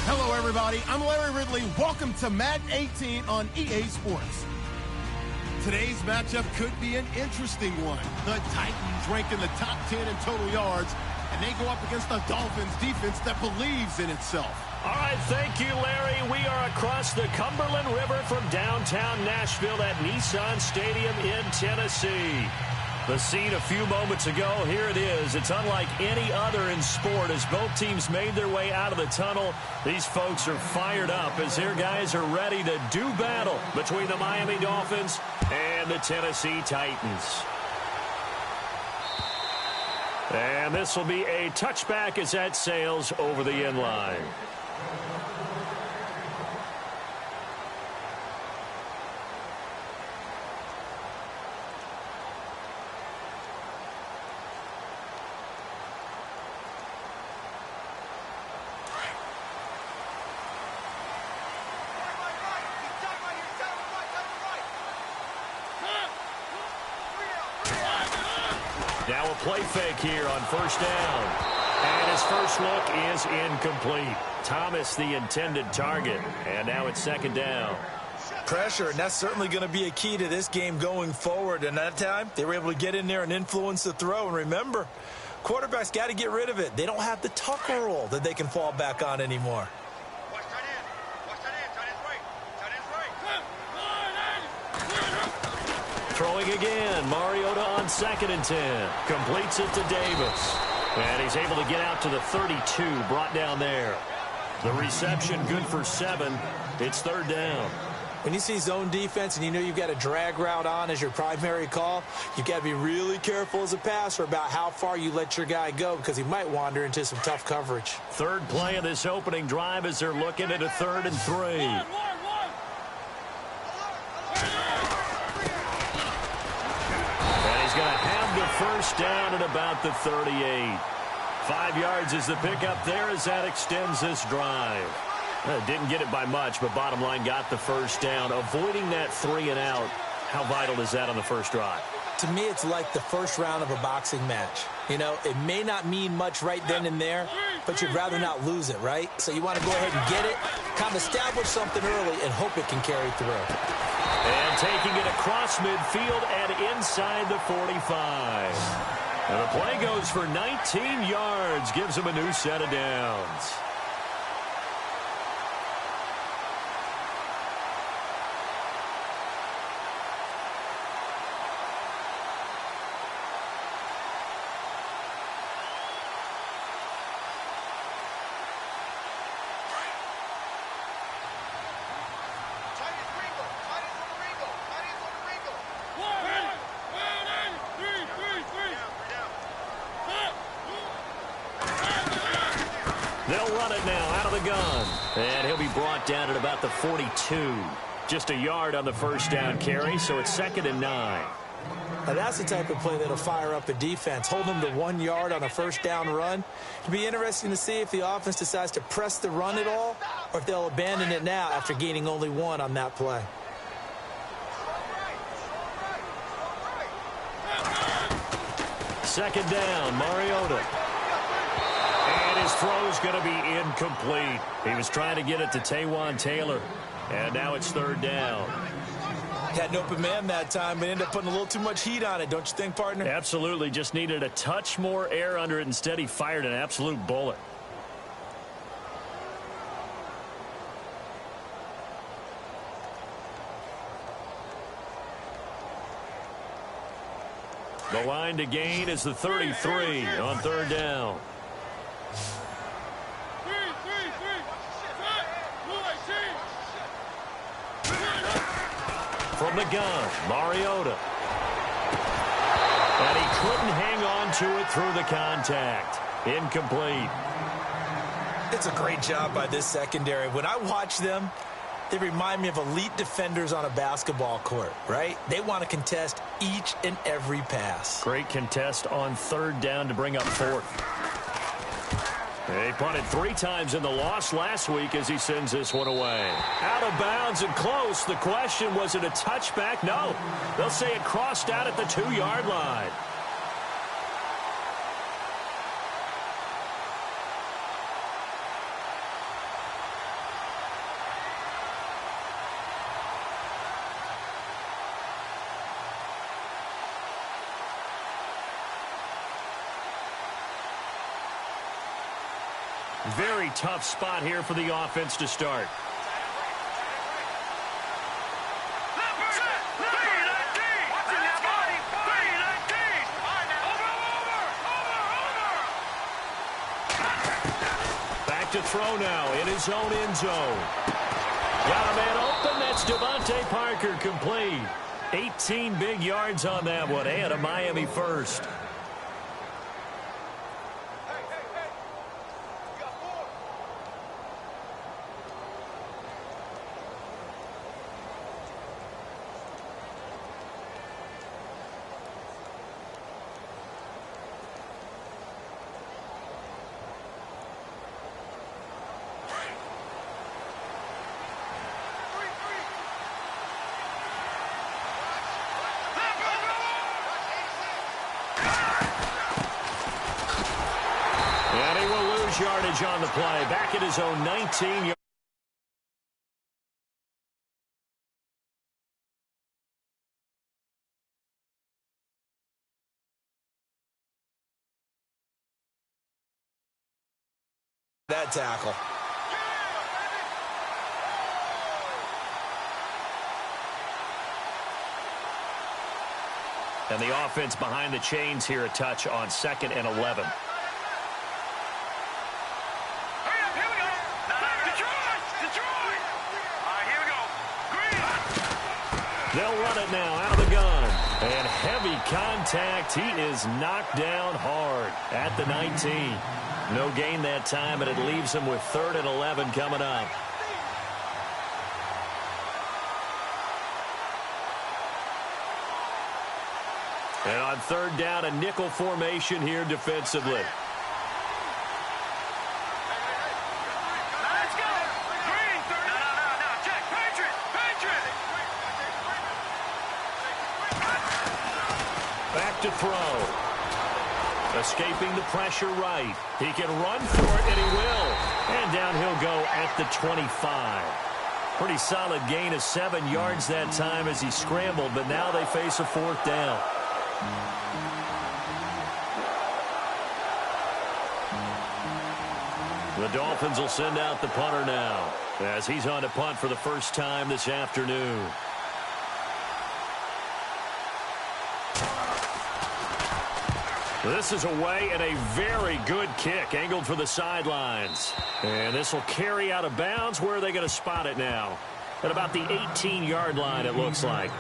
Hello, everybody. I'm Larry Ridley. Welcome to Madden 18 on EA Sports. Today's matchup could be an interesting one. The Titans rank in the top 10 in total yards, and they go up against the Dolphins defense that believes in itself. All right, thank you, Larry. We are across the Cumberland River from downtown Nashville at Nissan Stadium in Tennessee. The scene a few moments ago, here it is. It's unlike any other in sport as both teams made their way out of the tunnel. These folks are fired up as their guys are ready to do battle between the Miami Dolphins and the Tennessee Titans. And this will be a touchback as that sails over the end line. Now a play fake here on first down. And his first look is incomplete. Thomas the intended target. And now it's second down. Pressure, and that's certainly going to be a key to this game going forward. And that time, they were able to get in there and influence the throw. And remember, quarterbacks got to get rid of it. They don't have the Tucker rule that they can fall back on anymore. Throwing again, Mariota on 2nd and 10. Completes it to Davis. And he's able to get out to the 32, brought down there. The reception good for 7. It's third down. When you see zone defense and you know you've got a drag route on as your primary call, you've got to be really careful as a passer about how far you let your guy go because he might wander into some tough coverage. Third play of this opening drive as they're looking at a 3rd and 3. He's going to have the first down at about the 38. 5 yards is the pickup there as that extends this drive. Didn't get it by much, but bottom line got the first down. Avoiding that 3 and out, how vital is that on the first drive? To me, it's like the first round of a boxing match. You know, it may not mean much right then and there, but you'd rather not lose it, right? So you want to go ahead and get it, kind of establish something early, and hope it can carry through. And taking it across midfield and inside the 45. And the play goes for 19 yards, gives him a new set of downs. They'll run it now out of the gun. And he'll be brought down at about the 42. Just a yard on the first down carry, so it's 2nd and 9. Now that's the type of play that'll fire up a defense. Hold them to 1 yard on a first down run. It'll be interesting to see if the offense decides to press the run at all or if they'll abandon it now after gaining only 1 on that play. Second down, Mariota. And his throw's going to be incomplete. He was trying to get it to Taywan Taylor. And now it's third down. Had an open man that time, but ended up putting a little too much heat on it, don't you think, partner? Absolutely. Just needed a touch more air under it. Instead, he fired an absolute bullet. The line to gain is the 33 on third down. From the gun, Mariota. And he couldn't hang on to it through the contact. Incomplete. It's a great job by this secondary. When I watch them, they remind me of elite defenders on a basketball court, right? They want to contest each and every pass. Great contest on third down to bring up fourth. He punted 3 times in the loss last week as he sends this one away. Out of bounds and close. The question, was it a touchback? No. They'll say it crossed out at the 2-yard line. Very tough spot here for the offense to start. Back to throw now in his own end zone. Got a man open. That's Devontae Parker, complete. 18 big yards on that one, and a Miami first. Yardage on the play. Back at his own 19-yard. That tackle. And the offense behind the chains here, a touch on 2nd and 11. They'll run it now out of the gun. And heavy contact. He is knocked down hard at the 19. No gain that time, and it leaves him with 3rd and 11 coming up. And on 3rd down, a nickel formation here defensively. To throw. Escaping the pressure right. He can run for it, and he will. And down he'll go at the 25. Pretty solid gain of 7 yards that time as he scrambled, but now they face a 4th down. The Dolphins will send out the punter now as he's on to punt for the first time this afternoon. This is away, and a very good kick angled for the sidelines. And this will carry out of bounds. Where are they going to spot it now? At about the 18-yard line, it looks like.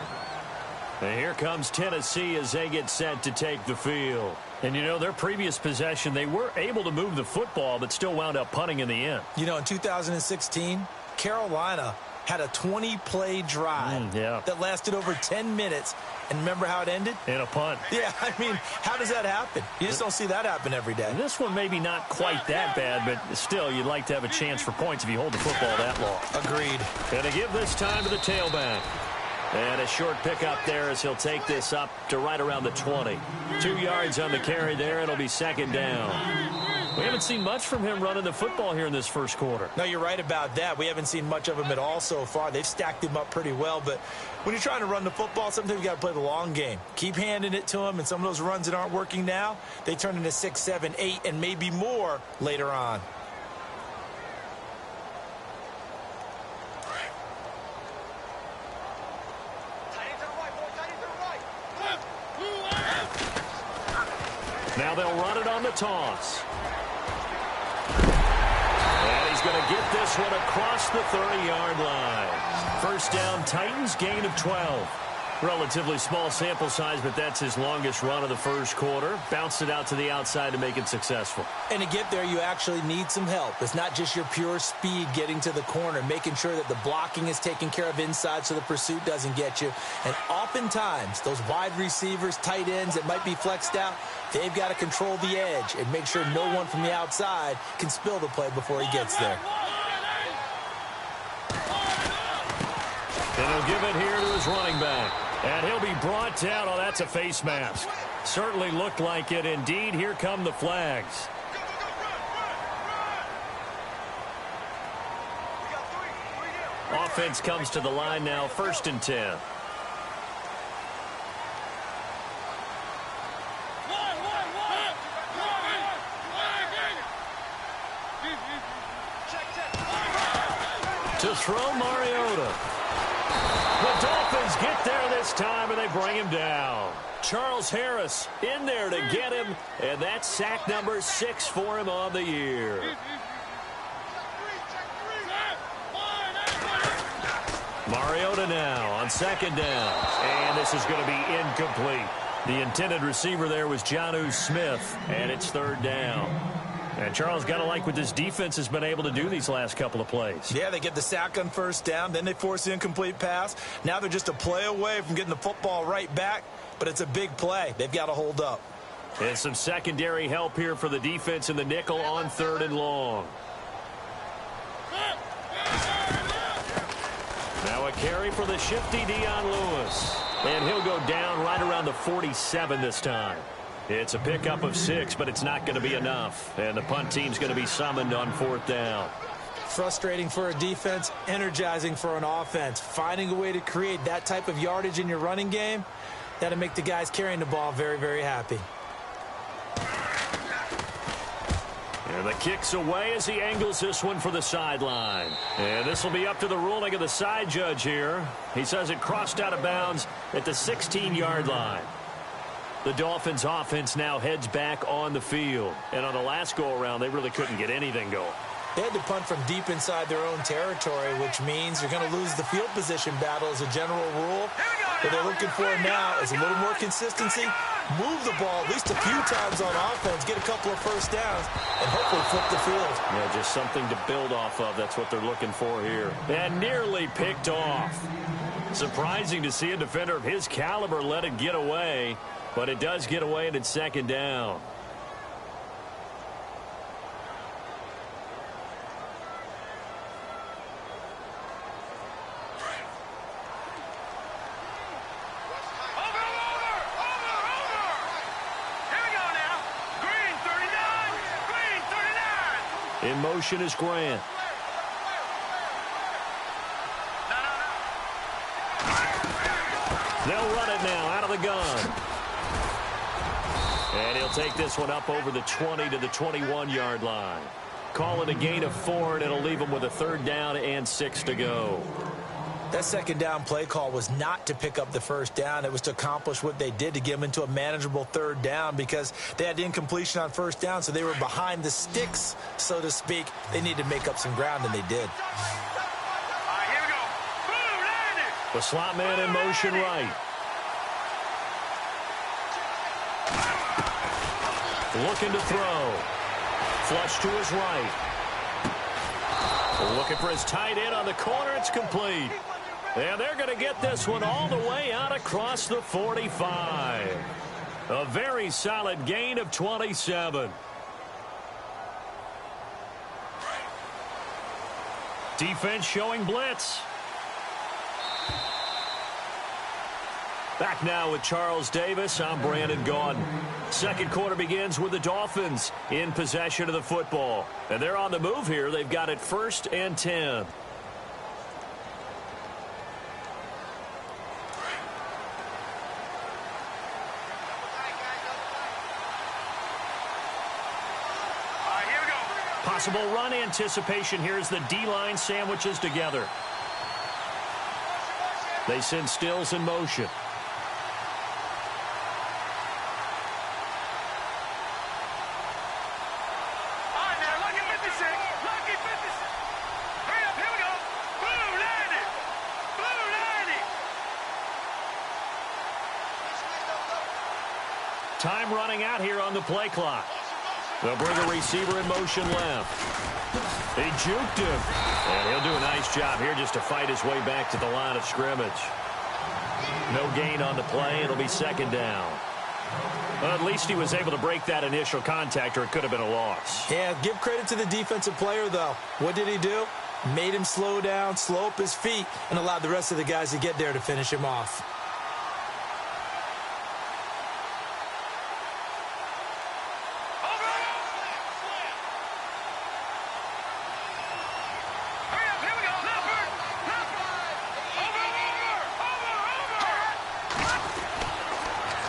And here comes Tennessee as they get set to take the field. And, you know, their previous possession, they were able to move the football, but still wound up punting in the end. You know, in 2016, Carolina had a 20-play drive that lasted over 10 minutes. And remember how it ended? In a punt. Yeah, I mean, how does that happen? You just don't see that happen every day. And this one maybe not quite that bad, but still, you'd like to have a chance for points if you hold the football that long. Agreed. And to give this time to the tailback. And a short pickup there as he'll take this up to right around the 20. 2 yards on the carry there. It'll be 2nd down. We haven't seen much from him running the football here in this first quarter. No, you're right about that. We haven't seen much of him at all so far. They've stacked him up pretty well, but when you're trying to run the football, sometimes you got to play the long game. Keep handing it to him, and some of those runs that aren't working now, they turn into 6, 7, 8, and maybe more later on. Now they'll run it on the toss. And he's going to get this one across the 30-yard line. First down, Titans, gain of 12. Relatively small sample size, but that's his longest run of the first quarter. Bounced it out to the outside to make it successful. And to get there, you actually need some help. It's not just your pure speed getting to the corner, making sure that the blocking is taken care of inside so the pursuit doesn't get you. And oftentimes, those wide receivers, tight ends that might be flexed out, they've got to control the edge and make sure no one from the outside can spill the play before he gets there. And he'll give it here to his running back. And he'll be brought down. Oh, that's a face mask. Certainly looked like it. Indeed, here come the flags. Offense comes to the line now, 1st and 10. To throw Mariota. The Dolphins get there this time, and they bring him down. Charles Harris in there to get him, and that's sack number 6 for him on the year. Mariota now on 2nd down, and this is going to be incomplete. The intended receiver there was Jonnu Smith, and it's 3rd down. And Charles, got to like what this defense has been able to do these last couple of plays. Yeah, they get the sack on 1st down, then they force the incomplete pass. Now they're just a play away from getting the football right back, but it's a big play. They've got to hold up. And some secondary help here for the defense in the nickel on 3rd and long. Now a carry for the shifty Dion Lewis. And he'll go down right around the 47 this time. It's a pickup of 6, but it's not going to be enough. And the punt team's going to be summoned on 4th down. Frustrating for a defense, energizing for an offense. Finding a way to create that type of yardage in your running game, that'll make the guys carrying the ball very, very happy. And the kick's away as he angles this one for the sideline. And this will be up to the ruling of the side judge here. He says it crossed out of bounds at the 16-yard line. The Dolphins' offense now heads back on the field. And on the last go-around, they really couldn't get anything going. They had to punt from deep inside their own territory, which means you're going to lose the field position battle as a general rule. What they're looking for now is a little more consistency, move the ball at least a few times on offense, get a couple of 1st downs, and hopefully flip the field. Yeah, just something to build off of. That's what they're looking for here. And nearly picked off. Surprising to see a defender of his caliber let it get away. But it does get away, and it's 2nd down. In motion is Grant. They'll run it now out of the gun. And he'll take this one up over the 20 to the 21-yard line. Call it a gain of 4, and it'll leave him with a 3rd down and 6 to go. That 2nd down play call was not to pick up the 1st down. It was to accomplish what they did, to get them into a manageable 3rd down, because they had incompletion on 1st down, so they were behind the sticks, so to speak. They needed to make up some ground, and they did. The slot man in motion right. Looking to throw. Flush to his right. Looking for his tight end on the corner. It's complete. And they're going to get this one all the way out across the 45. A very solid gain of 27. Defense showing blitz. Back now with Charles Davis. I'm Brandon Gaudin. 2nd quarter begins with the Dolphins in possession of the football. And they're on the move here. They've got it 1st and 10. Possible run anticipation here as the D-line sandwiches together. They send Stills in motion. Time running out here on the play clock. They'll bring a receiver in motion left. He juked him. And he'll do a nice job here just to fight his way back to the line of scrimmage. No gain on the play. It'll be second down. Well, at least he was able to break that initial contact, or it could have been a loss. Yeah, give credit to the defensive player, though. What did he do? Made him slow down, slow up his feet, and allowed the rest of the guys to get there to finish him off.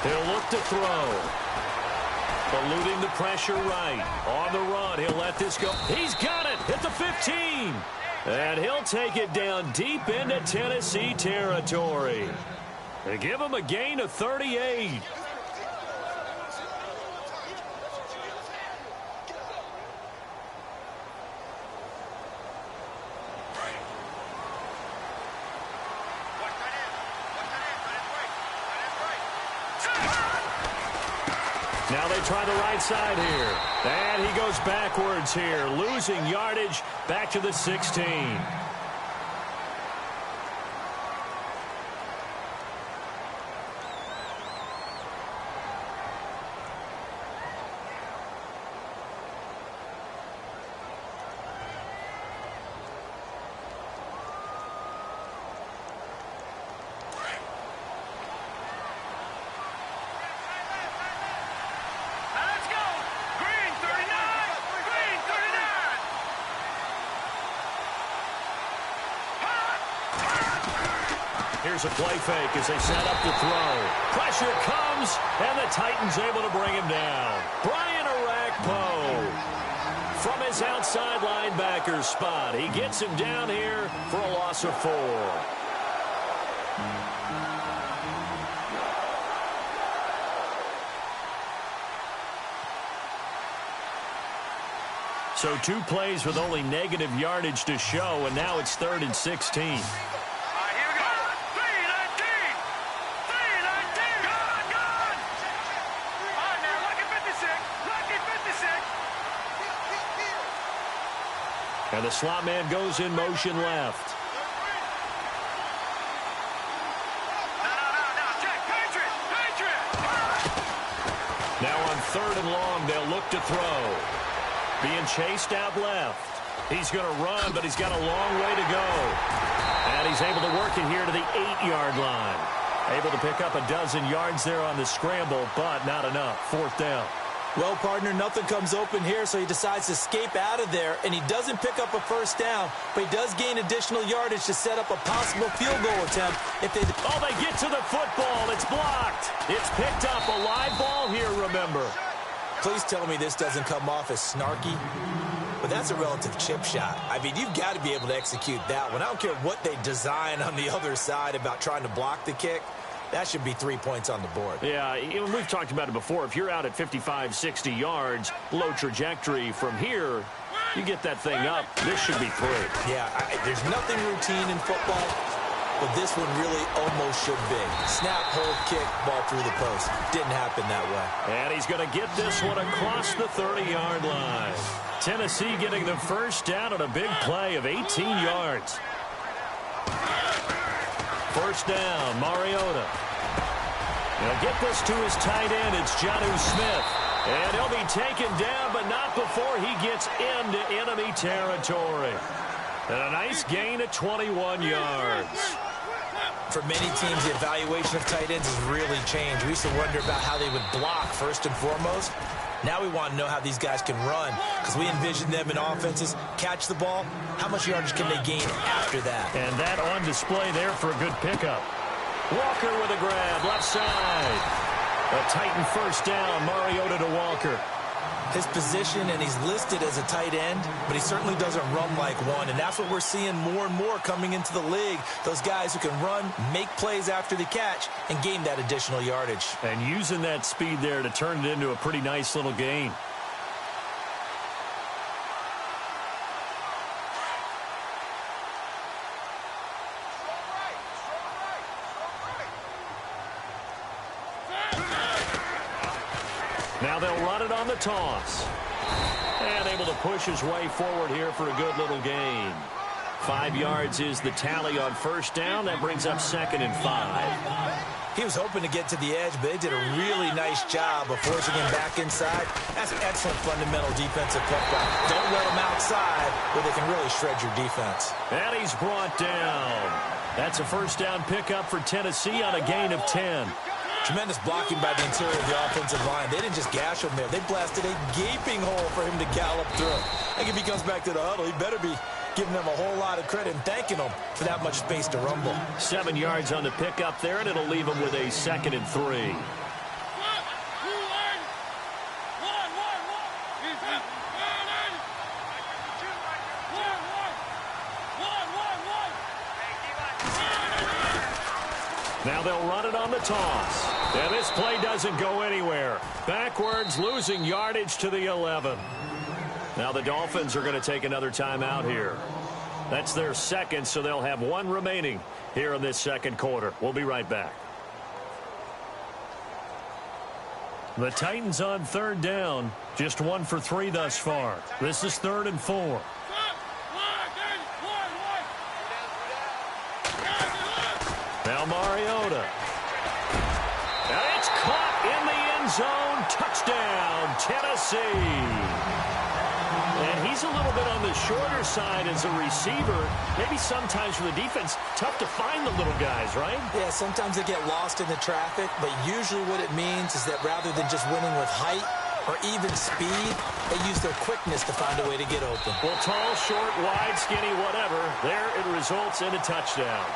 He'll look to throw. Eluding the pressure right. On the run, he'll let this go. He's got it at the 15. And he'll take it down deep into Tennessee territory. They give him a gain of 38. Now they try the right side here. And he goes backwards here, losing yardage back to the 16. Here's a play fake as they set up to throw. Pressure comes, and the Titans able to bring him down. Brian Arakpo from his outside linebacker spot. He gets him down here for a loss of 4. So 2 plays with only negative yardage to show, and now it's 3rd and 16. And the slot man goes in motion left. Now on 3rd and long, they'll look to throw. Being chased out left. He's going to run, but he's got a long way to go. And he's able to work it here to the 8-yard line. Able to pick up a dozen yards there on the scramble, but not enough. 4th down. Well, partner, nothing comes open here, so he decides to escape out of there, and he doesn't pick up a 1st down, but he does gain additional yardage to set up a possible field goal attempt. If they get to the football. It's blocked. It's picked up. A live ball here, remember. Please tell me this doesn't come off as snarky. But that's a relative chip shot. I mean, you've got to be able to execute that one. I don't care what they design on the other side about trying to block the kick. That should be 3 points on the board. Yeah, we've talked about it before. If you're out at 55, 60 yards, low trajectory from here, you get that thing up. This should be 3. Yeah, there's nothing routine in football, but this one really almost should be. Snap, hold, kick, ball through the post. Didn't happen that way. And he's going to get this one across the 30-yard line. Tennessee getting the 1st down on a big play of 18 yards. 1st down, Mariota. He'll get this to his tight end. It's Jonnu Smith. And he'll be taken down, but not before he gets into enemy territory. And a nice gain of 21 yards. For many teams, the evaluation of tight ends has really changed. We used to wonder about how they would block first and foremost. Now we want to know how these guys can run, because we envision them in offenses catch the ball. How much yardage can they gain after that? And that on display there for a good pickup. Walker with a grab, left side. A Titan 1st down, Mariota to Walker. His position, and he's listed as a tight end, but he certainly doesn't run like one, and that's what we're seeing more and more coming into the league. Those guys who can run, make plays after the catch, and gain that additional yardage. And using that speed there to turn it into a pretty nice little gain. they'll run it on the toss. And able to push his way forward here for a good little gain. 5 yards is the tally on first down. That brings up 2nd and 5. He was hoping to get to the edge, but they did a really nice job of forcing him back inside. That's an excellent fundamental defensive football. Don't let him outside where they can really shred your defense. And he's brought down. That's a first down pickup for Tennessee on a gain of 10. Tremendous blocking by the interior of the offensive line. They didn't just gash him there. They blasted a gaping hole for him to gallop through. I think if he comes back to the huddle, he better be giving them a whole lot of credit and thanking them for that much space to rumble. 7 yards on the pickup there, and it'll leave him with a 2nd and 3. Now they'll run it on the toss. And this play doesn't go anywhere. Backwards, losing yardage to the 11. Now the Dolphins are going to take another timeout here. That's their 2nd, so they'll have 1 remaining here in this 2nd quarter. We'll be right back. The Titans on 3rd down. Just 1 for 3 thus far. This is 3rd and 4. Now Mariota. And it's caught in the end zone. Touchdown, Tennessee. And he's a little bit on the shorter side as a receiver. Maybe sometimes for the defense, tough to find the little guys, right? Yeah, sometimes they get lost in the traffic, but usually what it means is that rather than just winning with height or even speed, they use their quickness to find a way to get open. Well, tall, short, wide, skinny, whatever, there it results in a touchdown.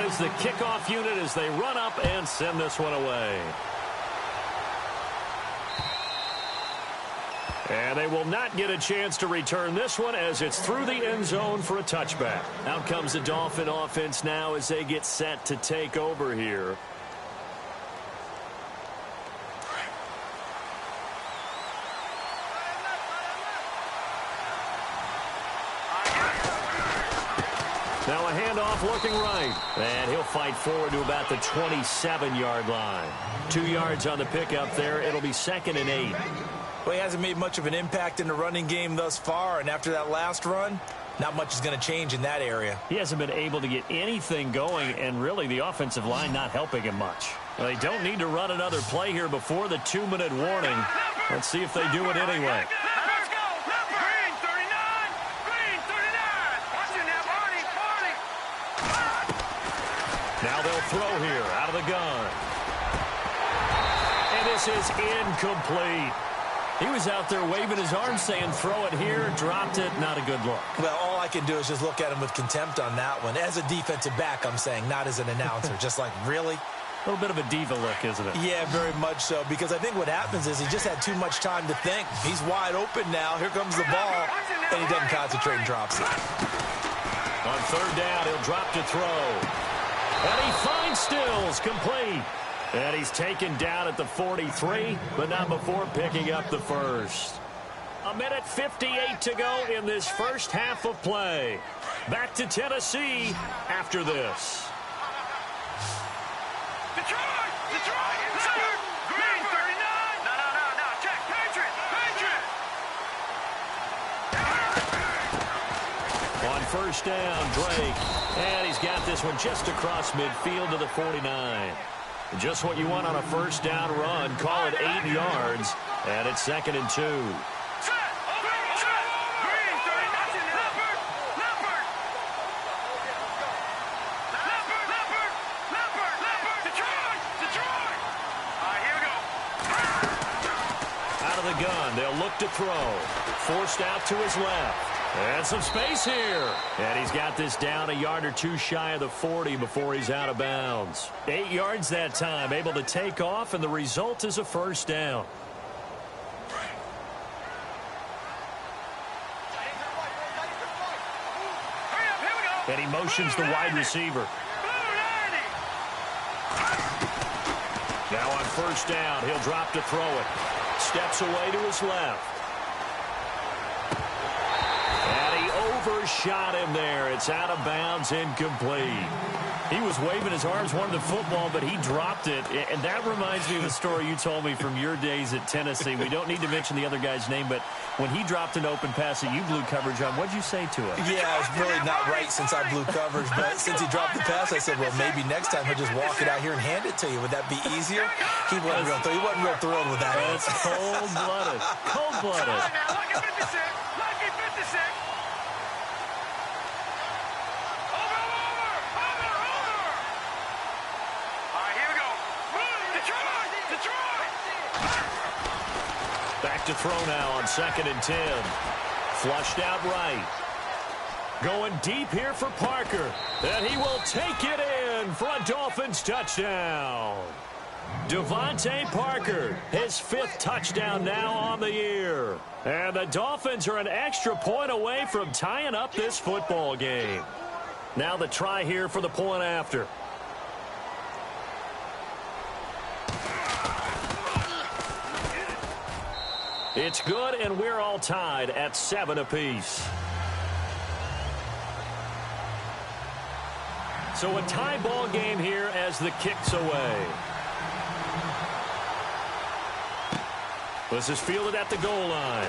Is the kickoff unit as they run up and send this one away. And they will not get a chance to return this one as it's through the end zone for a touchback. Out comes the Dolphin offense now as they get set to take over here. Now a handoff looking right. And he'll fight forward to about the 27-yard line. 2 yards on the pickup there. It'll be 2nd and 8. Well, he hasn't made much of an impact in the running game thus far. And after that last run, not much is going to change in that area. He hasn't been able to get anything going. And really the offensive line not helping him much. Well, they don't need to run another play here before the 2-minute warning. Let's see if they do it anyway. Now they'll throw here out of the gun. And this is incomplete. He was out there waving his arms saying throw it here, dropped it, not a good look. Well, all I can do is just look at him with contempt on that one. As a defensive back, I'm saying, not as an announcer. Just like, really? A little bit of a diva look, isn't it? Yeah, very much so, because I think what happens is he just had too much time to think. He's wide open now. Here comes the ball, and he doesn't concentrate and drops it. On 3rd down, he'll drop to throw. And he finds Stills, complete. And he's taken down at the 43, but not before picking up the first. 1:58 to go in this first half of play. Back to Tennessee after this. Detroit! Green 39! No, check, Patriot! On first down, Drake. And he's got this one just across midfield to the 49. Just what you want on a first down run. Call it 8 yards. And it's 2nd and 2. Out of the gun, they'll look to throw. Forced out to his left. And some space here. And he's got this down a yard or 2 shy of the 40 before he's out of bounds. 8 yards that time, able to take off, and the result is a first down. And he motions the wide receiver. Now on first down, he'll drop to throw it. Steps away to his left. overshot him there. It's out of bounds, incomplete. He was waving his arms, wanted the football, but he dropped it. And that reminds me of the story you told me from your days at Tennessee. We don't need to mention the other guy's name, but when he dropped an open pass that you blew coverage on, what'd you say to it? Yeah, it's really not right since I blew coverage, but since he dropped the pass, I said, well, maybe next time he'll just walk it out here and hand it to you. Would that be easier? He wasn't real thrilled with that. That's cold-blooded. Cold-blooded. Now, lucky 56. Lucky 56. Over. All right, here we go. Detroit. Back to throw now on 2nd and 10. Flushed out right. Going deep here for Parker. And he will take it in for a Dolphins touchdown. Devontae Parker, his 5th touchdown now on the year. And the Dolphins are an extra point away from tying up this football game. Now the try here for the point after. It's good, and we're all tied at 7 apiece. So a tie ball game here as the kick's away. This is fielded at the goal line.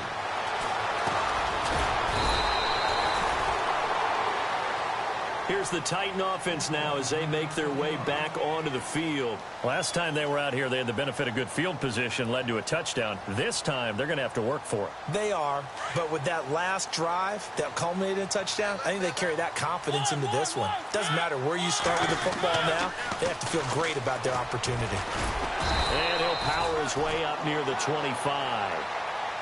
Here's the Titan offense now as they make their way back onto the field. Last time they were out here, they had the benefit of good field position, led to a touchdown. This time, they're going to have to work for it. They are, but with that last drive that culminated in a touchdown, I think they carry that confidence into this one. Doesn't matter where you start with the football now, they have to feel great about their opportunity. And he'll power his way up near the 25.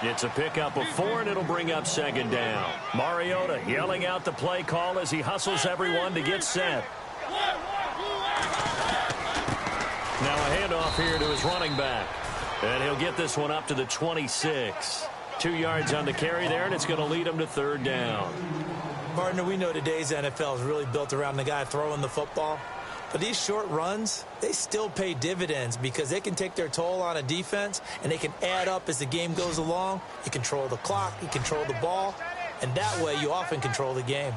It's a pickup of 4, and it'll bring up 2nd down. Mariota yelling out the play call as he hustles everyone to get set. Now a handoff here to his running back. And he'll get this one up to the 26. 2 yards on the carry there, and it's going to lead him to 3rd down. Partner, we know today's NFL is really built around the guy throwing the football. But these short runs, they still pay dividends because they can take their toll on a defense, and they can add up as the game goes along. You control the clock, you control the ball, and that way you often control the game.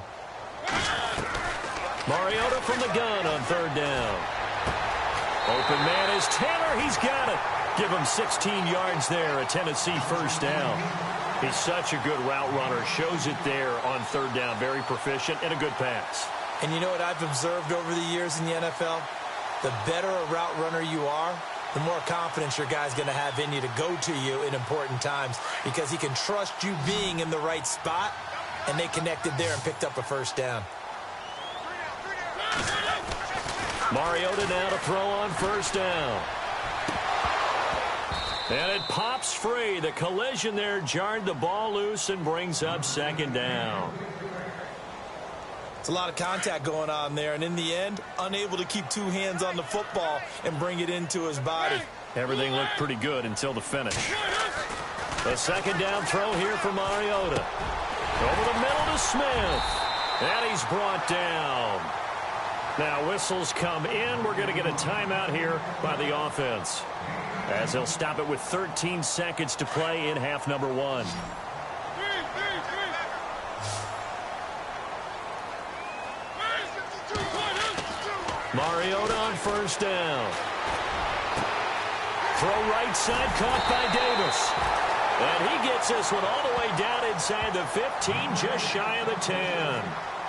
Mariota from the gun on 3rd down. Open man is Taylor. He's got it. Give him 16 yards there, a Tennessee 1st down. He's such a good route runner. Shows it there on 3rd down. Very proficient and a good pass. And you know what I've observed over the years in the NFL? The better a route runner you are, the more confidence your guy's going to have in you to go to you in important times because he can trust you being in the right spot, and they connected there and picked up a 1st down. Mariota now to throw on 1st down. And it pops free. The collision there jarred the ball loose and brings up 2nd down. It's a lot of contact going on there, and in the end, unable to keep 2 hands on the football and bring it into his body. Everything looked pretty good until the finish. A 2nd down throw here for Mariota. Over the middle to Smith. And he's brought down. Now whistles come in. We're going to get a timeout here by the offense, as they'll stop it with 13 seconds to play in half number 1. Mariota on 1st down. Throw right side, caught by Davis. And he gets this one all the way down inside the 15, just shy of the 10.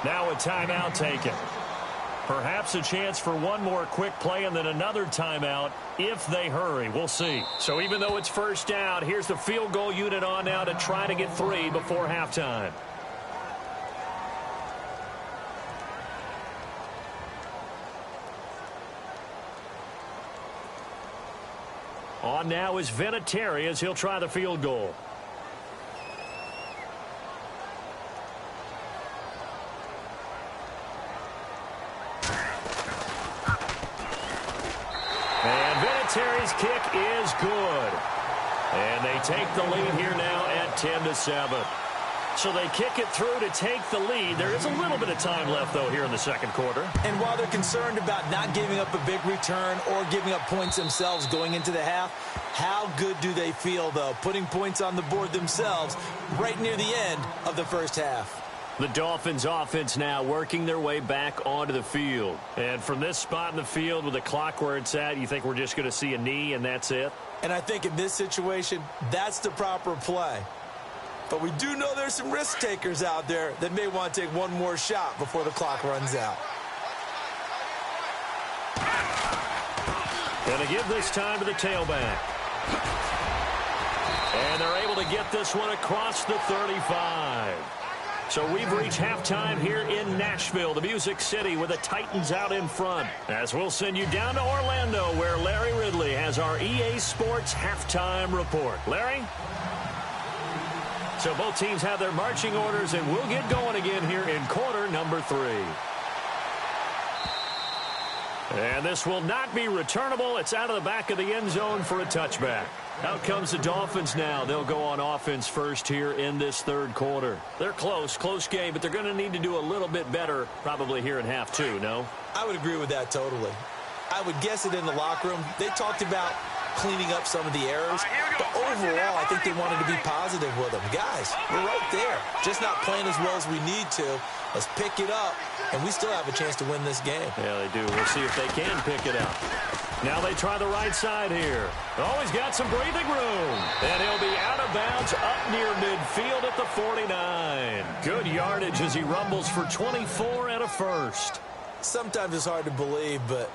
Now a timeout taken. Perhaps a chance for one more quick play and then another timeout if they hurry. We'll see. So even though it's 1st down, here's the field goal unit on now to try to get 3 before halftime. On now is Vinatieri as he'll try the field goal. And Vinatieri's kick is good. And they take the lead here now at 10-7. So they kick it through to take the lead. There is a little bit of time left, though, here in the 2nd quarter. And while they're concerned about not giving up a big return or giving up points themselves going into the half, how good do they feel, though, putting points on the board themselves right near the end of the 1st half? The Dolphins offense now working their way back onto the field. And from this spot in the field with the clock where it's at, you think we're just going to see a knee and that's it? And I think in this situation, that's the proper play. But we do know there's some risk takers out there that may want to take one more shot before the clock runs out. Going to give this time to the tailback. And they're able to get this one across the 35. So we've reached halftime here in Nashville, the Music City, with the Titans out in front. As we'll send you down to Orlando, where Larry Ridley has our EA Sports halftime report. Larry? So both teams have their marching orders, and we'll get going again here in quarter number 3. And this will not be returnable. It's out of the back of the end zone for a touchback. Out comes the Dolphins now. They'll go on offense first here in this third quarter. They're close game, but they're going to need to do a little bit better probably here in half 2, no? I would agree with that totally. I would guess it in the locker room. They talked about cleaning up some of the errors, but overall, I think they wanted to be positive with them. Guys, we're right there. Just not playing as well as we need to. Let's pick it up, and we still have a chance to win this game. Yeah, they do. We'll see if they can pick it up. Now they try the right side here. Oh, he's got some breathing room. And he'll be out of bounds up near midfield at the 49. Good yardage as he rumbles for 24 and a first. Sometimes it's hard to believe, but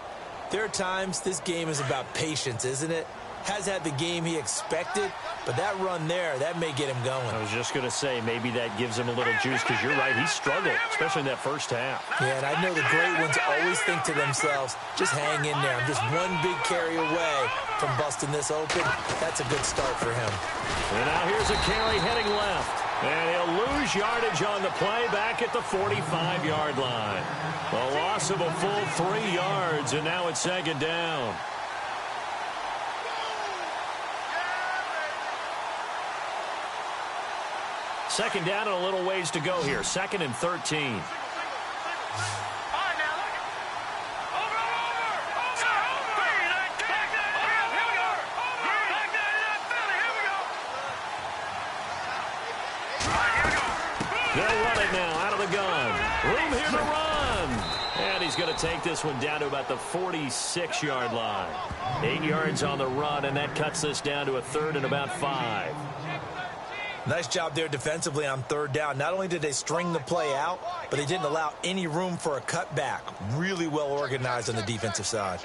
there are times this game is about patience, isn't it? Has had the game he expected, but that run there, that may get him going. I was just going to say, maybe that gives him a little juice, because you're right, he struggled, especially in that first half. Yeah, and I know the great ones always think to themselves, just hang in there. I'm just one big carry away from busting this open. That's a good start for him. And now here's a carry heading left. And he'll lose yardage on the play back at the 45-yard line. A loss of a full 3 yards, and now it's second down. Second down and a little ways to go here. 2nd and 13. They'll run it now out of the gun. Room here to run. And he's going to take this one down to about the 46-yard line. 8 yards on the run, and that cuts this down to a 3rd and about 5. Nice job there defensively on 3rd down. Not only did they string the play out, but they didn't allow any room for a cutback. Really well organized on the defensive side.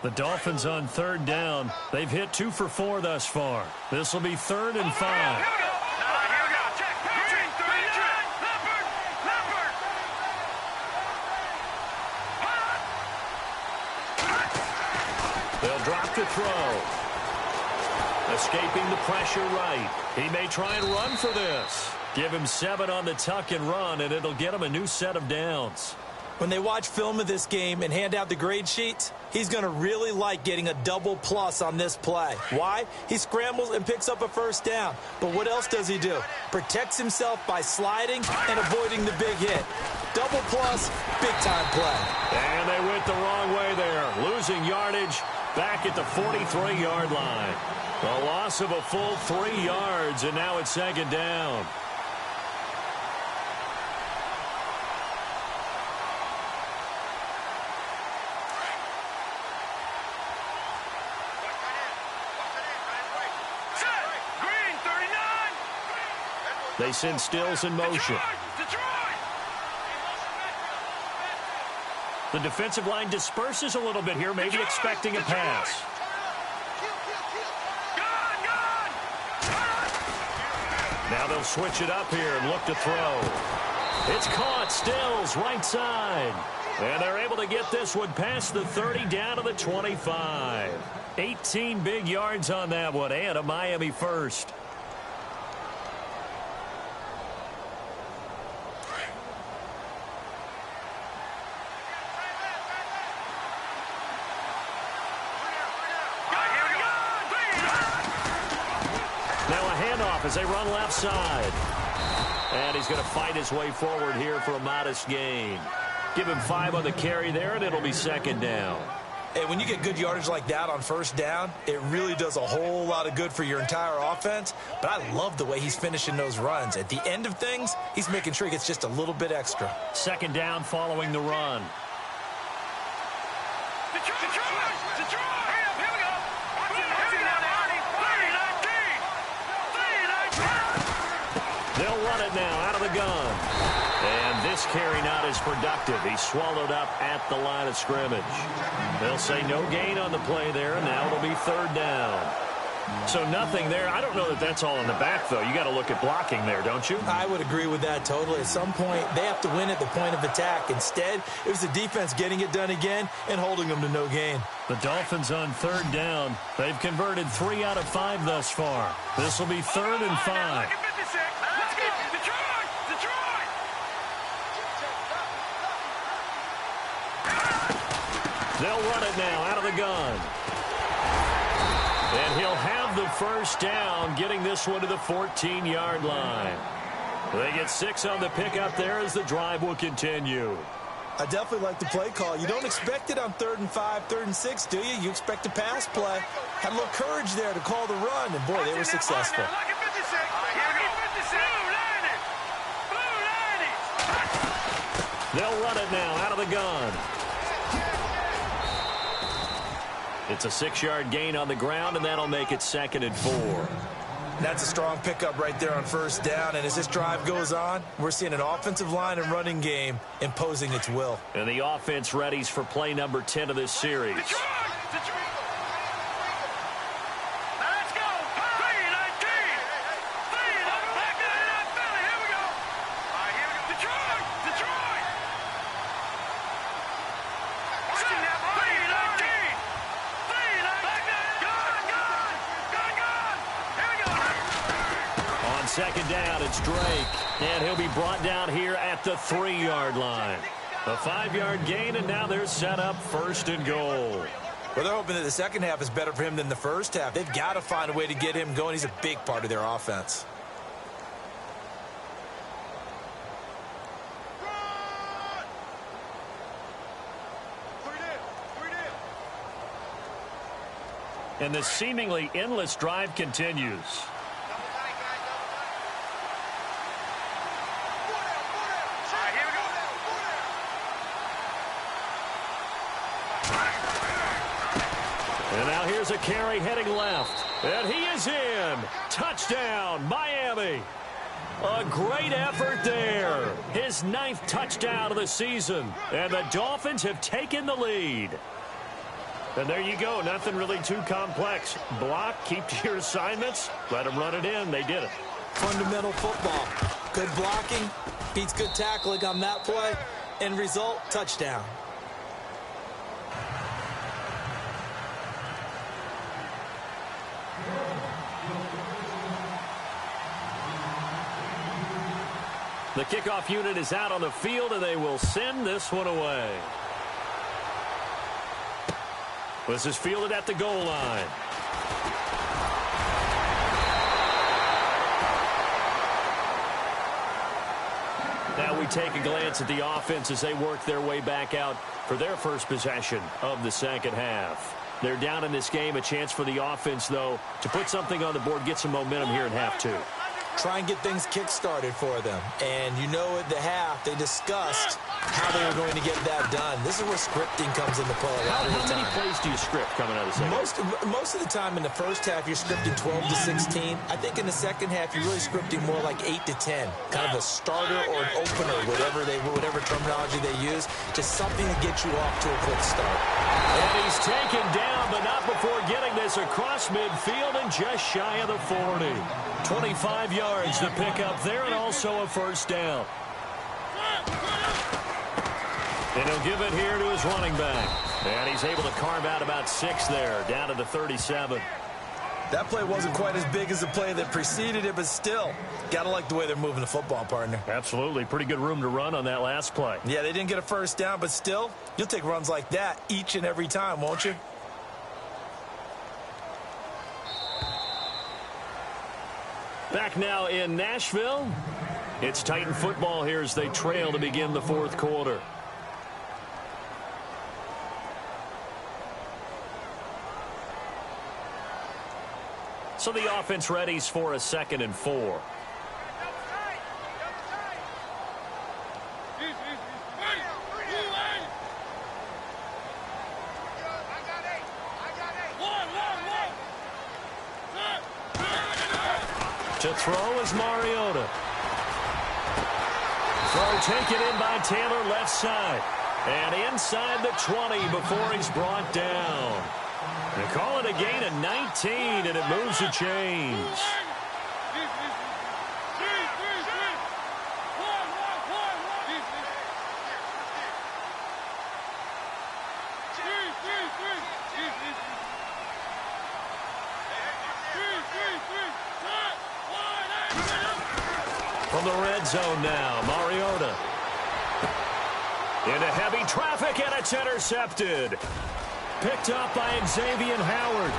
The Dolphins on 3rd down. They've hit 2 for 4 thus far. This will be 3rd and 5. They'll drop to throw. Escaping the pressure right. He may try and run for this. Give him 7 on the tuck and run, and it'll get him a new set of downs. When they watch film of this game and hand out the grade sheets, he's going to really like getting a double plus on this play. Why? He scrambles and picks up a 1st down. But what else does he do? Protects himself by sliding and avoiding the big hit. Double plus, big-time play. And they went the wrong way there. Losing yardage back at the 43-yard line. A loss of a full 3 yards, and now it's second down. They send Stills in motion. The defensive line disperses a little bit here, maybe expecting a pass. Now they'll switch it up here and look to throw. It's caught. Stills, right side. And they're able to get this one past the 30 down to the 25. 18 big yards on that one, and a Miami first. As they run left side. And he's going to fight his way forward here for a modest gain. Give him 5 on the carry there, and it'll be second down. And when you get good yardage like that on first down, it really does a whole lot of good for your entire offense. But I love the way he's finishing those runs. At the end of things, he's making sure he gets just a little bit extra. Second down following the run. They'll run it now out of the gun. And this carry not as productive. He's swallowed up at the line of scrimmage. They'll say no gain on the play there, and now it'll be third down. So nothing there. I don't know that that's all in the back, though. You got to look at blocking there, don't you? I would agree with that totally. At some point, they have to win at the point of attack. Instead, it was the defense getting it done again and holding them to no gain. The Dolphins on third down. They've converted 3 out of 5 thus far. This will be third and 5. They'll run it now out of the gun. And he'll have the first down, getting this one to the 14-yard line. They get 6 on the pickup there as the drive will continue. I definitely like the play call. You don't expect it on 3rd and 5, 3rd and 6, do you? You expect a pass play. Had a little courage there to call the run, and boy, they were successful. They'll run it now out of the gun. It's a 6-yard gain on the ground, and that'll make it 2nd and 4. That's a strong pickup right there on first down, and as this drive goes on, we're seeing an offensive line and running game imposing its will. And the offense readies for play number 10 of this series. Second down, it's Drake, and he'll be brought down here at the 3-yard line. A 5-yard gain, and now they're set up 1st and goal. Well, they're hoping that the second half is better for him than the first half. They've got to find a way to get him going. He's a big part of their offense. And the seemingly endless drive continues. And now here's a carry heading left. And he is in. Touchdown, Miami. A great effort there. His 9th touchdown of the season. And the Dolphins have taken the lead. And there you go. Nothing really too complex. Block, keep to your assignments. Let them run it in. They did it. Fundamental football. Good blocking. Beats good tackling on that play. End result, touchdown. The kickoff unit is out on the field, and they will send this one away. This is fielded at the goal line. Now we take a glance at the offense as they work their way back out for their first possession of the second half. They're down in this game. A chance for the offense, though, to put something on the board, get some momentum here in half 2. Try and get things kick-started for them. And you know at the half, they discussed how they were going to get that done. This is where scripting comes into play. How many plays do you script coming out of the second? Most of the time in the first half, you're scripting 12 to 16. I think in the second half, you're really scripting more like 8 to 10. Kind of a starter or an opener, whatever terminology they use. Just something to get you off to a quick start. And he's taken down, but not before getting this across midfield and just shy of the 40. 25 yards to pick up there, and also a first down. And he'll give it here to his running back. And he's able to carve out about 6 there, down to the 37. That play wasn't quite as big as the play that preceded it, but still, got to like the way they're moving the football, partner. Absolutely. Pretty good room to run on that last play. Yeah, they didn't get a first down, but still, you'll take runs like that each and every time, won't you? Back now in Nashville. It's Titan football here as they trail to begin the 4th quarter. So the offense readies for a 2nd and 4. To throw is Mariota. Throw taken in by Taylor left side. And inside the 20 before he's brought down. They call it a gain of 19, and it moves the chains. From the red zone now, Mariota. Into heavy traffic, and it's intercepted. Picked up by Xavier Howard.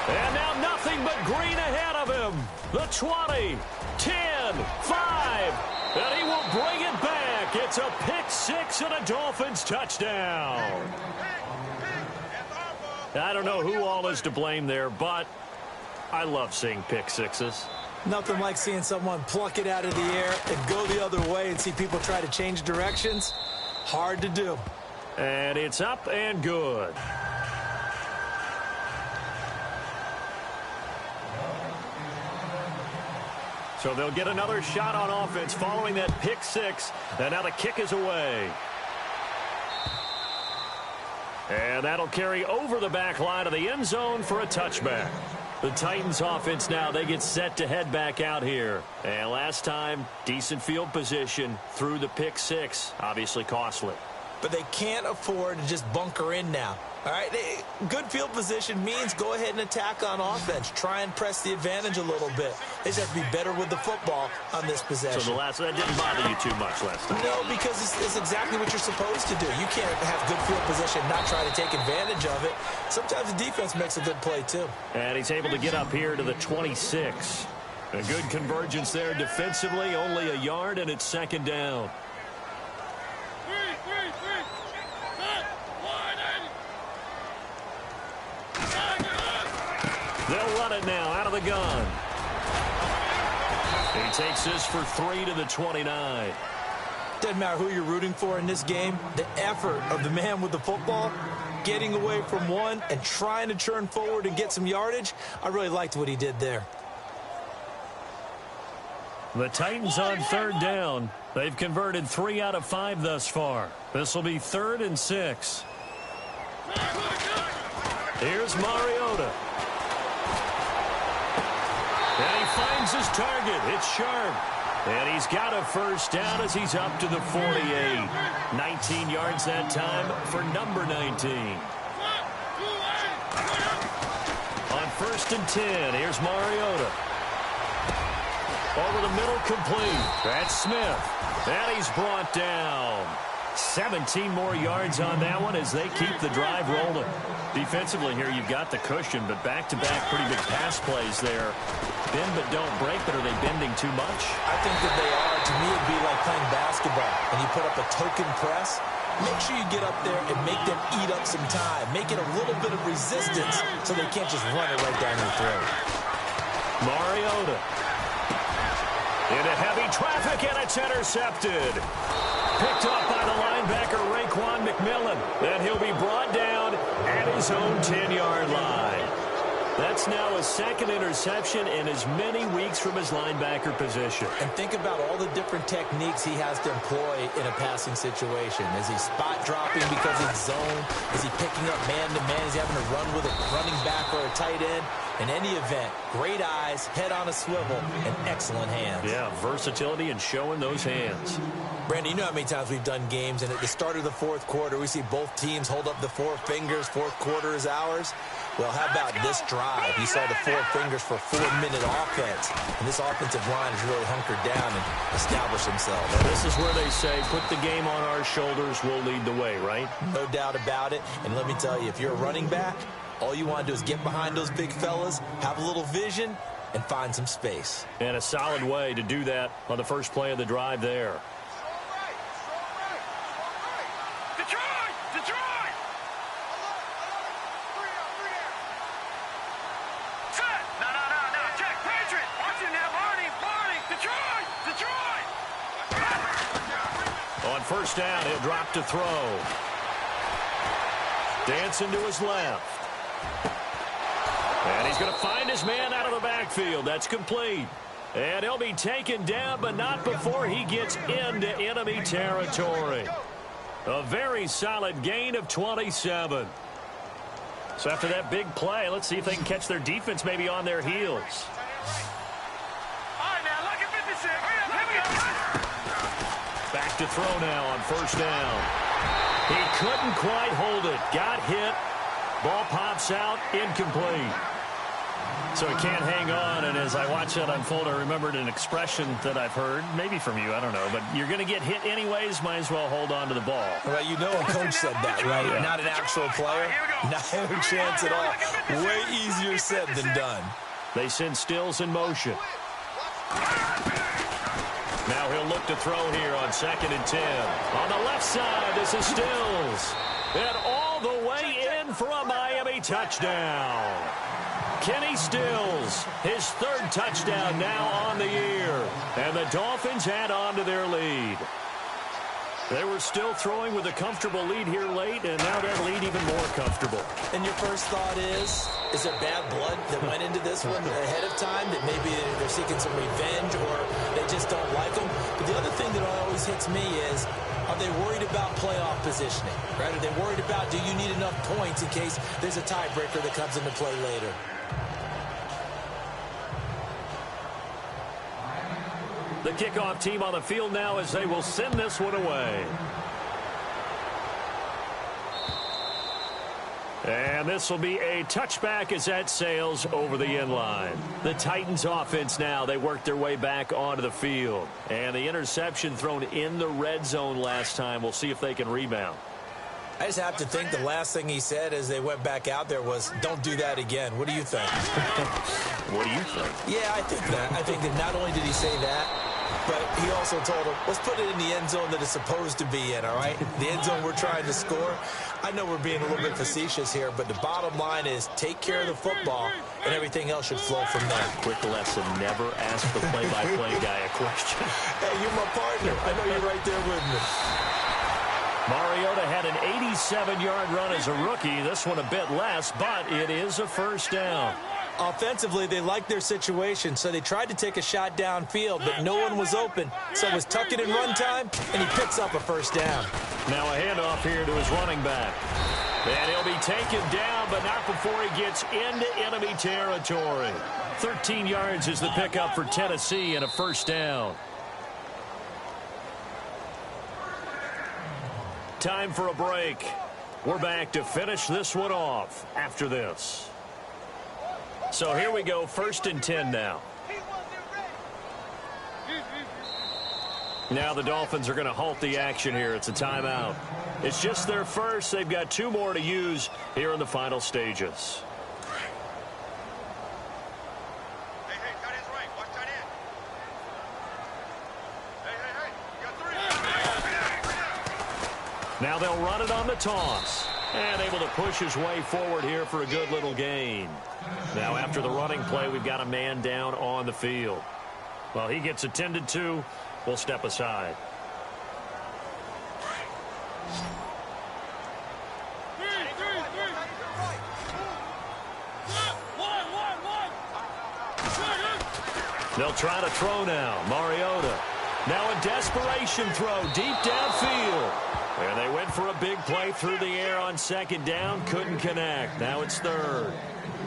And now nothing but green ahead of him. The 20, 10, 5. And he will bring it back. It's a pick six and a Dolphins touchdown. I don't know who all is to blame there, but I love seeing pick sixes. Nothing like seeing someone pluck it out of the air and go the other way and see people try to change directions. Hard to do. And it's up and good. So they'll get another shot on offense following that pick six. And now the kick is away. And that'll carry over the back line of the end zone for a touchback. The Titans offense now, they get set to head back out here. And last time, decent field position through the pick six. Obviously costly. But they can't afford to just bunker in now. All right, good field position means go ahead and attack on offense. Try and press the advantage a little bit. They just have to be better with the football on this possession. So that didn't bother you too much last time? No, because it's exactly what you're supposed to do. You can't have good field position, not try to take advantage of it. Sometimes the defense makes a good play, too. And he's able to get up here to the 26. A good convergence there defensively, only a yard, and it's 2nd down. They'll run it now out of the gun. He takes this for 3 to the 29. Doesn't matter who you're rooting for in this game. The effort of the man with the football, getting away from one and trying to churn forward and get some yardage, I really liked what he did there. The Titans on 3rd down. They've converted 3 out of 5 thus far. This will be 3rd and 6. Here's Mariota. And he finds his target. It's Sharp. And he's got a first down as he's up to the 48. 19 yards that time for number 19. On 1st and 10, here's Mariota. Over the middle, complete. That's Smith. And he's brought down. 17 more yards on that one as they keep the drive rolling. Defensively here, you've got the cushion, but back-to-back pretty big pass plays there. Bend but don't break, but are they bending too much? I think that they are. To me, it'd be like playing basketball, and you put up a token press. Make sure you get up there and make them eat up some time. Make it a little bit of resistance so they can't just run it right down their throat. Mariota. Into heavy traffic, and it's intercepted. Picked up by the linebacker, Raekwon McMillan. And he'll be brought down at his own 10-yard line. That's now a 2nd interception in as many weeks from his linebacker position. And think about all the different techniques he has to employ in a passing situation. Is he spot dropping because it's zone? Is he picking up man-to-man? Is he having to run with a running back or a tight end? In any event, great eyes, head on a swivel, and excellent hands. Yeah, versatility and showing those hands. Brandon, you know how many times we've done games, and at the start of the 4th quarter, we see both teams hold up the 4 fingers, 4th quarter is ours. Well, how about this drive? You saw the 4 fingers for 4-minute offense, and this offensive line has really hunkered down and established themselves. And this is where they say, put the game on our shoulders, we'll lead the way, right? No doubt about it, and let me tell you, if you're a running back, all you want to do is get behind those big fellas, have a little vision, and find some space. And a solid way to do that on the first play of the drive there. On first down, he'll drop to throw. Dancing to his left. And he's going to find his man out of the backfield. That's complete. And he'll be taken down, but not before he gets into enemy territory. A very solid gain of 27. So after that big play, let's see if they can catch their defense maybe on their heels. Back to throw now on first down. He couldn't quite hold it. Got hit. Ball pops out. Incomplete. So he can't hang on, and as I watch that unfold, I remembered an expression that I've heard, maybe from you, I don't know, but you're going to get hit anyways, might as well hold on to the ball. Well, you know a coach said that, right? Yeah. Not an actual player. Not a chance at all. Way easier said than done. They send Stills in motion. Now he'll look to throw here on 2nd and 10. On the left side, this is Stills. And all the way in for a Miami touchdown. Kenny Stills, his 3rd touchdown now on the year. And the Dolphins add on to their lead. They were still throwing with a comfortable lead here late, and now that lead even more comfortable. And your first thought is there bad blood that went into this one ahead of time, that maybe they're seeking some revenge or they just don't like them? But the other thing that always hits me is, are they worried about playoff positioning? Right? Are they worried about, do you need enough points in case there's a tiebreaker that comes into play later? The kickoff team on the field now as they will send this one away. And this will be a touchback as that sails over the end line. The Titans offense now, they work their way back onto the field. And the interception thrown in the red zone last time. We'll see if they can rebound. I just have to think the last thing he said as they went back out there was, don't do that again. What do you think? What do you think? Yeah, I think that. I think that not only did he say that, but he also told him, let's put it in the end zone that it's supposed to be in, all right? The end zone we're trying to score. I know we're being a little bit facetious here, but the bottom line is take care of the football, and everything else should flow from there. Quick lesson, never ask the play-by-play guy a question. Hey, you're my partner. I know you're right there with me. Mariota had an 87-yard run as a rookie. This one a bit less, but it is a first down. Offensively, they liked their situation, so they tried to take a shot downfield, but no one was open. So it was tuck it in run time, and he picks up a first down. Now a handoff here to his running back. And he'll be taken down, but not before he gets into enemy territory. 13 yards is the pickup for Tennessee and a first down. Time for a break. We're back to finish this one off after this. So here we go, 1st and 10 now. Now the Dolphins are going to halt the action here. It's a timeout. It's just their first. They've got 2 more to use here in the final stages. Hey, tight end's right. Watch tight end. Hey, you got 3. Now they'll run it on the toss. And able to push his way forward here for a good little gain. Now after the running play, we've got a man down on the field. Well, he gets attended to. We'll step aside. They'll try to throw now. Mariota. Now a desperation throw deep downfield. And they went for a big play through the air on 2nd down. Couldn't connect. Now it's 3rd.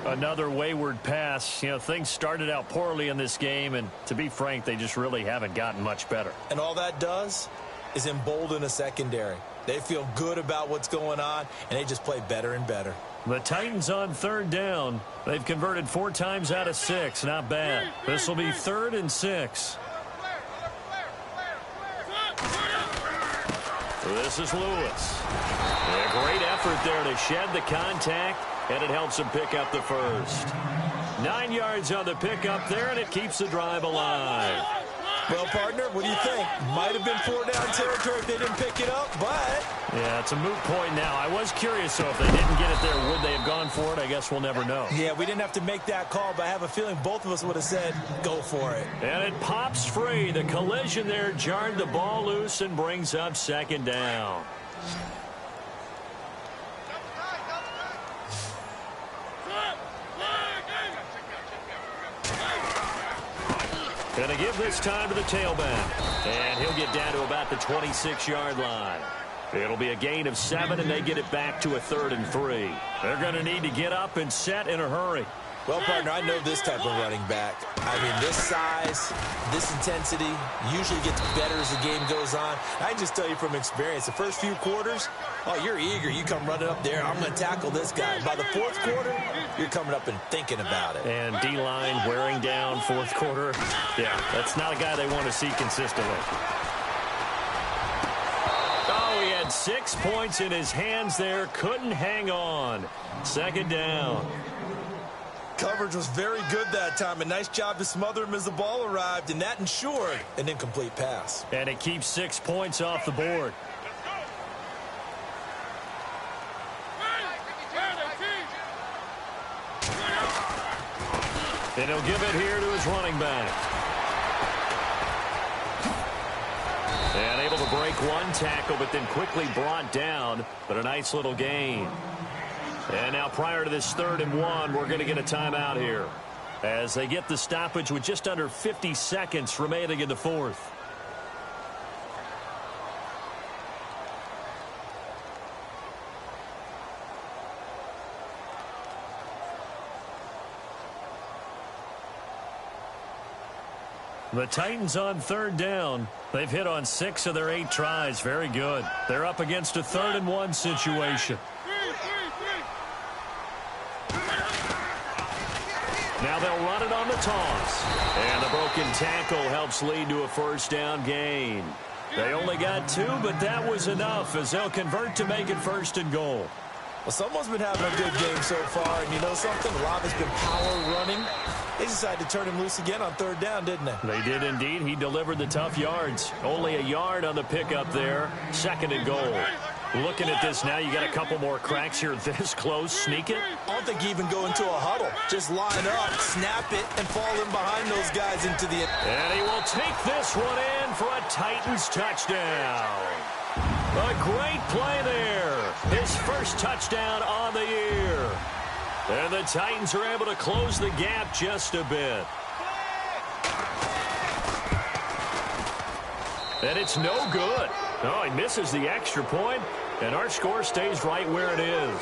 Another wayward pass. You know, things started out poorly in this game, and to be frank, they just really haven't gotten much better. And all that does is embolden a secondary. They feel good about what's going on, and they just play better and better. The Titans on 3rd down. They've converted 4 times out of 6. Not bad. This will be 3rd and 6. This is Lewis. A great effort there to shed the contact, and it helps him pick up the first. 9 yards on the pickup there, and it keeps the drive alive. Well, partner, what do you think? Might have been 4-down territory if they didn't pick it up, but... Yeah, it's a moot point now. I was curious, so if they didn't get it there, would they have gone for it? I guess we'll never know. Yeah, we didn't have to make that call, but I have a feeling both of us would have said, go for it. And it pops free. The collision there jarred the ball loose and brings up 2nd down. Going to give this time to the tailback. And he'll get down to about the 26-yard line. It'll be a gain of 7, and they get it back to a 3rd and 3. They're going to need to get up and set in a hurry. Well, partner, I know this type of running back. I mean, this size, this intensity usually gets better as the game goes on. I can just tell you from experience, the first few quarters, oh, you're eager. You come running up there, I'm going to tackle this guy. By the 4th quarter, you're coming up and thinking about it. And D-line wearing down 4th quarter. Yeah, that's not a guy they want to see consistently. Oh, he had 6 points in his hands there. Couldn't hang on. 2nd down. Coverage was very good that time. A nice job to smother him as the ball arrived, and that ensured an incomplete pass. And it keeps 6 points off the board. And he'll give it here to his running back. And able to break one tackle, but then quickly brought down. But a nice little gain. And now prior to this 3rd and 1, we're going to get a timeout here as they get the stoppage with just under 50 seconds remaining in the 4th. The Titans on 3rd down. They've hit on 6 of their 8 tries. Very good. They're up against a 3rd and 1 situation. Now they'll run it on the toss. And the broken tackle helps lead to a 1st down gain. They only got 2, but that was enough as they'll convert to make it 1st and goal. Well, someone's been having a good game so far, and you know something? A lot has been power running. They decided to turn him loose again on 3rd down, didn't they? They did indeed. He delivered the tough yards. Only a yard on the pickup there. 2nd and goal. Looking at this now, you got a couple more cracks here this close. Sneak it. I don't think you even go into a huddle. Just line up, snap it, and fall in behind those guys into the... And he will take this one in for a Titans touchdown. A great play there. His 1st touchdown on the year. And the Titans are able to close the gap just a bit. And it's no good. Oh, he misses the extra point, and our score stays right where it is.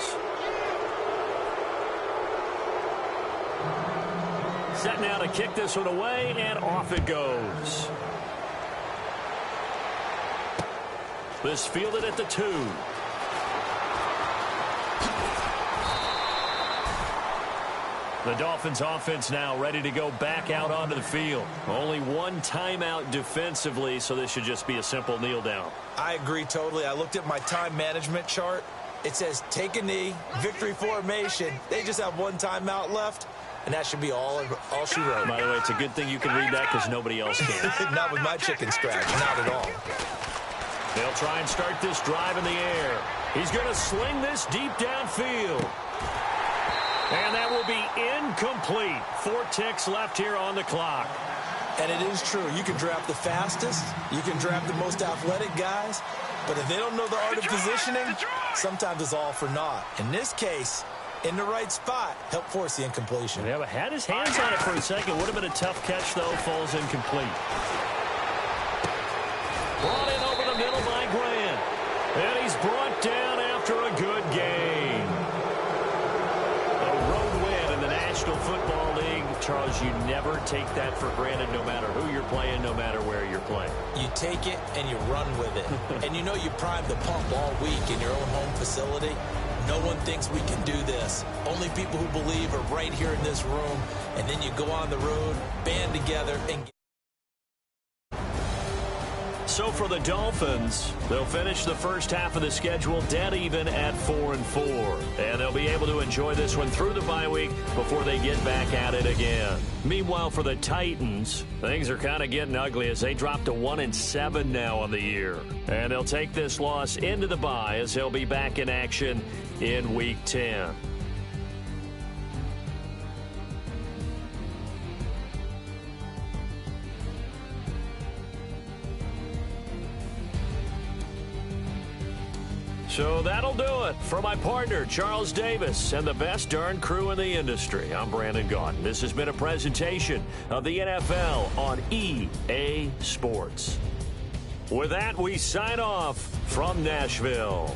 Set now to kick this one away, and off it goes. This fielded at the 2. The Dolphins offense now ready to go back out onto the field. Only 1 timeout defensively, so this should just be a simple kneel down. I agree totally. I looked at my time management chart. It says take a knee, victory formation. They just have 1 timeout left, and that should be all she wrote. By the way, it's a good thing you can read that because nobody else can. Not with my chicken scratch, not at all. They'll try and start this drive in the air. He's going to sling this deep downfield. And that will be incomplete. 4 ticks left here on the clock. And it is true. You can draft the fastest. You can draft the most athletic guys. But if they don't know the art of positioning, sometimes it's all for naught. In this case, in the right spot, help force the incompletion. Yeah, but had his hands on it for a second. Would have been a tough catch, though. Falls incomplete. Brought in over the middle by Grant. And he's brought down after a good game. A road win in the National Football League. Charles, you never take that for granted no matter who you're playing, no matter where you're playing. You take it and you run with it. And you know you primed the pump all week in your own home facility. No one thinks we can do this. Only people who believe are right here in this room. And then you go on the road, band together, and So for the Dolphins, they'll finish the first half of the schedule dead even at 4-4. And they'll be able to enjoy this one through the bye week before they get back at it again. Meanwhile, for the Titans, things are kind of getting ugly as they drop to 1-7 now on the year. And they'll take this loss into the bye as they'll be back in action in Week 10. So that'll do it. For my partner, Charles Davis, and the best darn crew in the industry, I'm Brandon Gaudin. This has been a presentation of the NFL on EA Sports. With that, we sign off from Nashville.